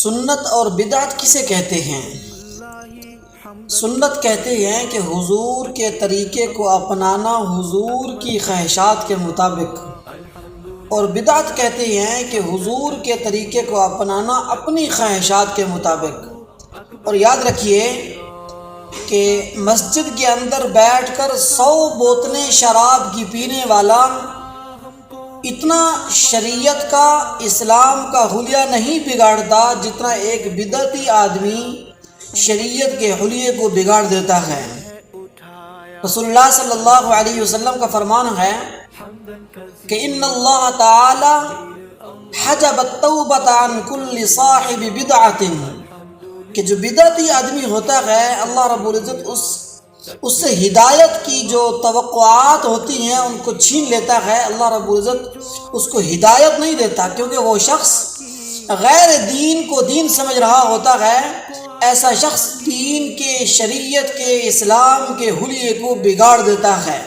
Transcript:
سنت اور بدعت کسے کہتے ہیں؟ سنت کہتے ہیں کہ حضور کے طریقے کو اپنانا حضور کی خواہشات کے مطابق، اور بدعت کہتے ہیں کہ حضور کے طریقے کو اپنانا اپنی خواہشات کے مطابق۔ اور یاد رکھیے کہ مسجد کے اندر بیٹھ کر 100 بوتلیں شراب کی پینے والا اتنا شریعت کا، اسلام کا حلیہ نہیں بگاڑتا جتنا ایک بدعتی آدمی شریعت کے حلیے کو بگاڑ دیتا ہے۔ رسول اللہ صلی اللہ علیہ وسلم کا فرمان ہے کہ ان اللہ تعالی حجب التوبۃ عن کل صاحب بدعۃ، کہ جو بدعتی آدمی ہوتا ہے اللہ رب العزت اس سے ہدایت کی جو توقعات ہوتی ہیں ان کو چھین لیتا ہے۔ اللہ رب العزت اس کو ہدایت نہیں دیتا، کیونکہ وہ شخص غیر دین کو دین سمجھ رہا ہوتا ہے۔ ایسا شخص دین کے، شریعت کے، اسلام کے حلیے کو بگاڑ دیتا ہے۔